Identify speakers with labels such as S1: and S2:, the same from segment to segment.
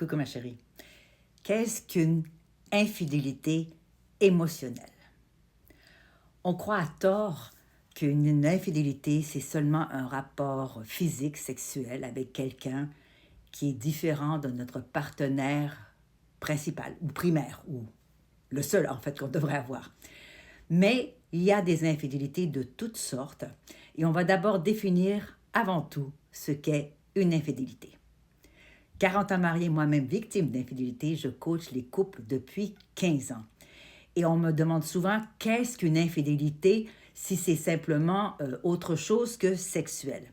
S1: Coucou ma chérie. Qu'est-ce qu'une infidélité émotionnelle? On croit à tort qu'une infidélité, c'est seulement un rapport physique, sexuel avec quelqu'un qui est différent de notre partenaire principal ou primaire, ou le seul en fait qu'on devrait avoir. Mais il y a des infidélités de toutes sortes et on va d'abord définir avant tout ce qu'est une infidélité. 40 ans mariée, moi-même victime d'infidélité, je coach les couples depuis 15 ans. Et on me demande souvent qu'est-ce qu'une infidélité si c'est simplement autre chose que sexuel.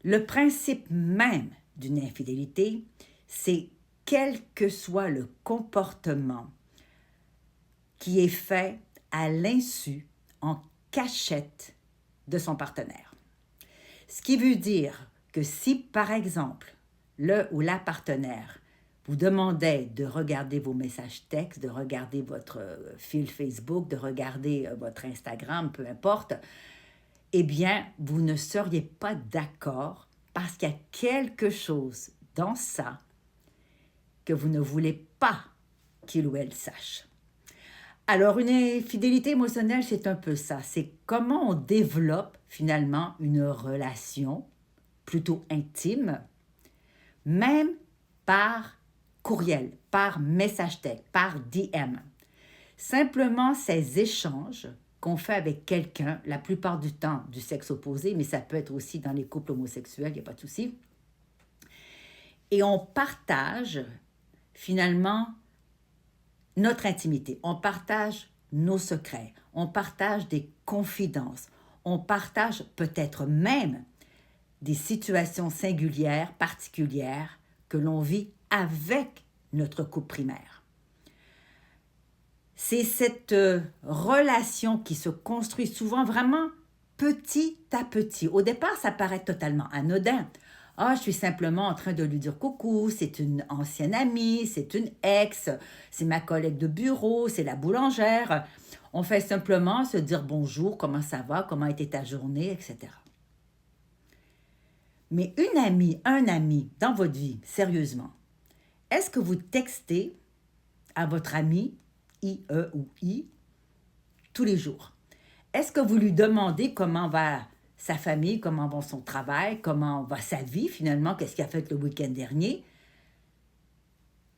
S1: Le principe même d'une infidélité, c'est quel que soit le comportement qui est fait à l'insu, en cachette de son partenaire. Ce qui veut dire que si, par exemple, le ou la partenaire vous demandait de regarder vos messages textes, de regarder votre fil Facebook, de regarder votre Instagram, peu importe, eh bien, vous ne seriez pas d'accord parce qu'il y a quelque chose dans ça que vous ne voulez pas qu'il ou elle sache. Alors, une infidélité émotionnelle, c'est un peu ça. C'est comment on développe finalement une relation plutôt intime, même par courriel, par message texte, par DM. Simplement ces échanges qu'on fait avec quelqu'un, la plupart du temps du sexe opposé, mais ça peut être aussi dans les couples homosexuels, il n'y a pas de souci. Et on partage finalement notre intimité, on partage nos secrets, on partage des confidences, on partage peut-être même des situations singulières, particulières que l'on vit avec notre couple primaire. C'est cette relation qui se construit souvent vraiment petit à petit. Au départ, ça paraît totalement anodin. Ah, je suis simplement en train de lui dire coucou, c'est une ancienne amie, c'est une ex, c'est ma collègue de bureau, c'est la boulangère. On fait simplement se dire bonjour, comment ça va, comment était ta journée, etc. Mais une amie, un ami dans votre vie, sérieusement, est-ce que vous textez à votre ami, I, E ou I, tous les jours? Est-ce que vous lui demandez comment va sa famille, comment va son travail, comment va sa vie finalement, qu'est-ce qu'il a fait le week-end dernier,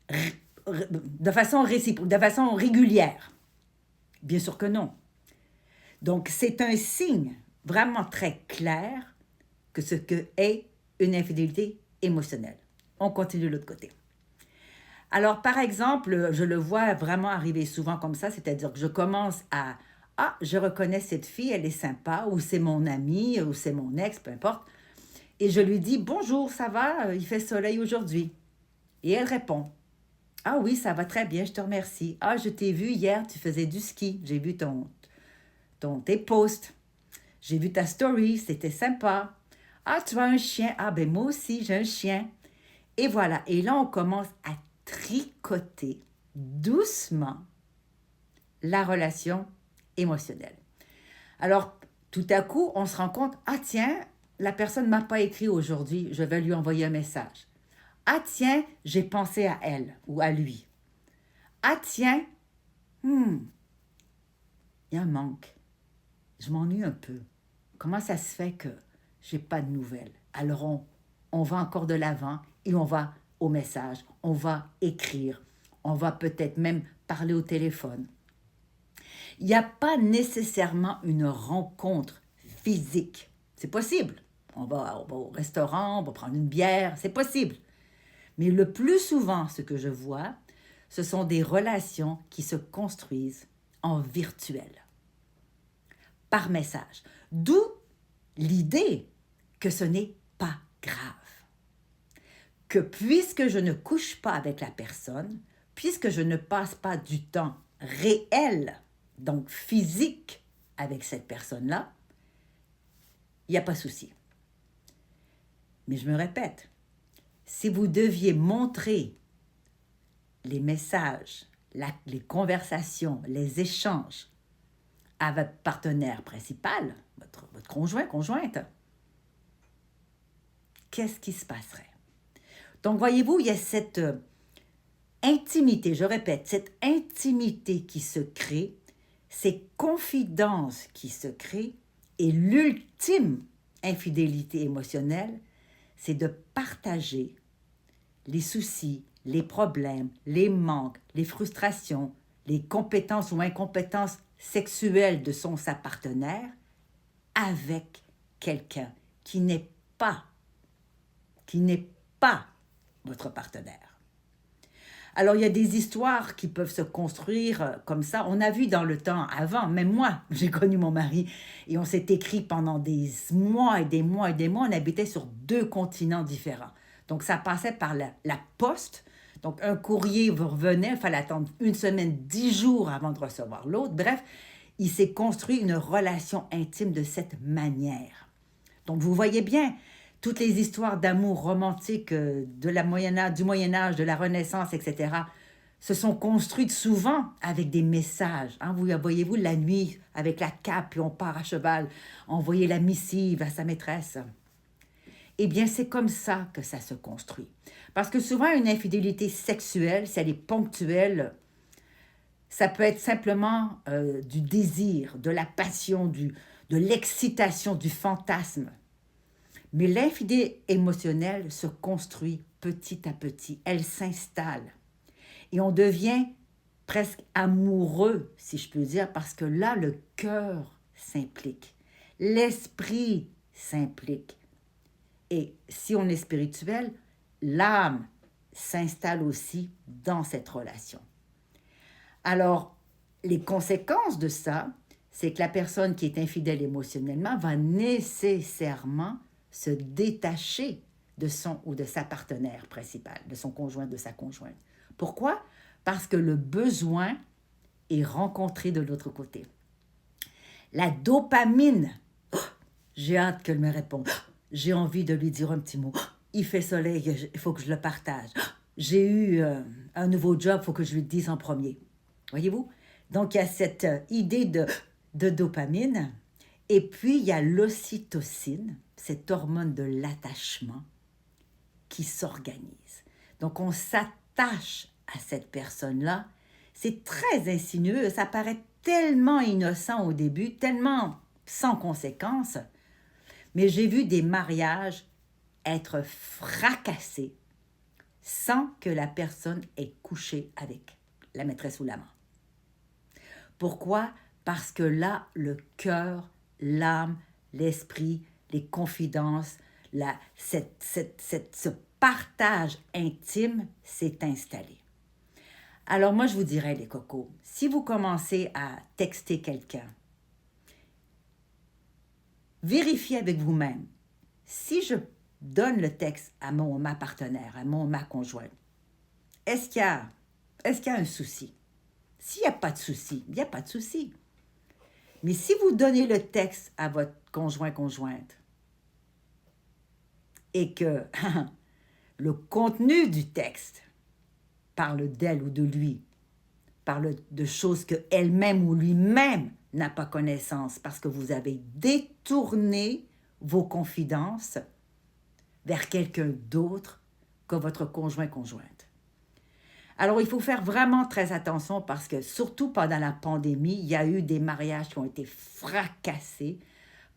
S1: de façon réciproque, de façon régulière? Bien sûr que non. Donc, c'est un signe vraiment très clair que ce que est une infidélité émotionnelle. On continue de l'autre côté. Alors, par exemple, je le vois vraiment arriver souvent comme ça, c'est-à-dire que je commence à « Ah, je reconnais cette fille, elle est sympa » ou « C'est mon amie » ou « C'est mon ex », peu importe. Et je lui dis « Bonjour, ça va? Il fait soleil aujourd'hui. » Et elle répond « Ah oui, ça va très bien, je te remercie. Ah, je t'ai vu hier, tu faisais du ski. J'ai vu tes posts. J'ai vu ta story, c'était sympa. Ah, tu as un chien. Ah, ben moi aussi, j'ai un chien. » Et voilà. Et là, on commence à tricoter doucement la relation émotionnelle. Alors, tout à coup, on se rend compte, ah tiens, la personne ne m'a pas écrit aujourd'hui, je vais lui envoyer un message. Ah tiens, j'ai pensé à elle ou à lui. Ah tiens, il y a un manque. Je m'ennuie un peu. Comment ça se fait que j'ai pas de nouvelles? Alors, on va encore de l'avant et on va au message, on va écrire, on va peut-être même parler au téléphone. Il n'y a pas nécessairement une rencontre physique. C'est possible. On va au restaurant, on va prendre une bière, c'est possible. Mais le plus souvent, ce que je vois, ce sont des relations qui se construisent en virtuel, par message. D'où l'idée que ce n'est pas grave. Que puisque je ne couche pas avec la personne, puisque je ne passe pas du temps réel, donc physique, avec cette personne-là, il n'y a pas de souci. Mais je me répète, si vous deviez montrer les messages, les conversations, les échanges à votre partenaire principal, votre conjoint, conjointe, qu'est-ce qui se passerait? Donc, voyez-vous, il y a cette intimité, je répète, cette intimité qui se crée, ces confidences qui se créent, et l'ultime infidélité émotionnelle, c'est de partager les soucis, les problèmes, les manques, les frustrations, les compétences ou incompétences sexuelles de son sa partenaire avec quelqu'un qui n'est pas votre partenaire. Alors, il y a des histoires qui peuvent se construire comme ça. On a vu dans le temps avant, même moi, j'ai connu mon mari et on s'est écrit pendant des mois et des mois et des mois. On habitait sur 2 continents différents. Donc, ça passait par la poste. Donc, un courrier vous revenait, il fallait attendre 1 semaine, 10 jours avant de recevoir l'autre. Bref, il s'est construit une relation intime de cette manière. Donc, vous voyez bien, toutes les histoires d'amour romantique du Moyen-Âge, de la Renaissance, etc., se sont construites souvent avec des messages. Hein? Voyez-vous, la nuit, avec la cape, puis on part à cheval, envoyer la missive à sa maîtresse. Eh bien, c'est comme ça que ça se construit. Parce que souvent, une infidélité sexuelle, si elle est ponctuelle, ça peut être simplement du désir, de la passion, de l'excitation, du fantasme. Mais l'infidélité émotionnelle se construit petit à petit. Elle s'installe. Et on devient presque amoureux, si je peux dire, parce que là, le cœur s'implique. L'esprit s'implique. Et si on est spirituel, l'âme s'installe aussi dans cette relation. Alors, les conséquences de ça, c'est que la personne qui est infidèle émotionnellement va nécessairement se détacher de son ou de sa partenaire principale, de son conjoint, de sa conjointe. Pourquoi? Parce que le besoin est rencontré de l'autre côté. La dopamine, j'ai hâte qu'elle me réponde. J'ai envie de lui dire un petit mot. Il fait soleil, il faut que je le partage. J'ai eu un nouveau job, il faut que je lui dise en premier. Voyez-vous? Donc, il y a cette idée de dopamine. Et puis, il y a l'ocytocine, cette hormone de l'attachement qui s'organise. Donc, on s'attache à cette personne-là. C'est très insinueux. Ça paraît tellement innocent au début, tellement sans conséquence. Mais j'ai vu des mariages être fracassés sans que la personne ait couché avec la maîtresse ou l'amant. Pourquoi? Parce que là, le cœur, l'âme, l'esprit, les confidences, ce partage intime s'est installé. Alors moi, je vous dirais, les cocos, si vous commencez à texter quelqu'un, vérifiez avec vous-même. Si je donne le texte à ma partenaire, à ma conjointe, est-ce qu'il y a un souci? S'il n'y a pas de souci, il n'y a pas de souci. Mais si vous donnez le texte à votre conjointe, et que le contenu du texte parle d'elle ou de lui, parle de choses qu'elle-même ou lui-même n'a pas connaissance parce que vous avez détourné vos confidences vers quelqu'un d'autre que votre conjointe. Alors, il faut faire vraiment très attention parce que, surtout pendant la pandémie, il y a eu des mariages qui ont été fracassés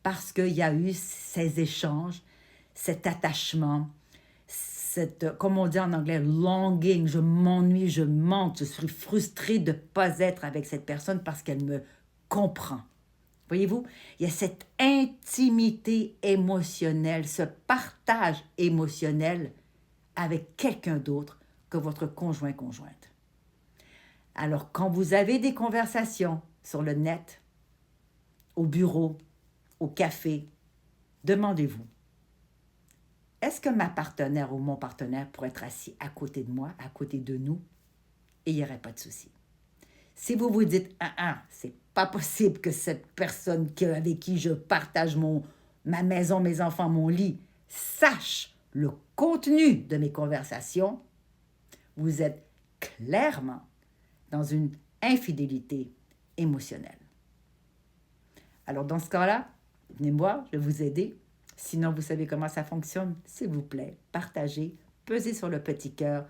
S1: parce qu'il y a eu ces échanges, cet attachement, comme on dit en anglais, longing, je m'ennuie, je manque, je suis frustrée de ne pas être avec cette personne parce qu'elle me comprend. Voyez-vous, il y a cette intimité émotionnelle, ce partage émotionnel avec quelqu'un d'autre que votre conjointe. Alors, quand vous avez des conversations sur le net, au bureau, au café, demandez-vous, est-ce que ma partenaire ou mon partenaire pourrait être assis à côté de moi, à côté de nous, et il n'y aurait pas de souci. Si vous vous dites, c'est pas possible que cette personne avec qui je partage ma maison, mes enfants, mon lit, sache le contenu de mes conversations, vous êtes clairement dans une infidélité émotionnelle. Alors, dans ce cas-là, venez me voir, je vais vous aider. Sinon, vous savez comment ça fonctionne. S'il vous plaît, partagez, peser sur le petit cœur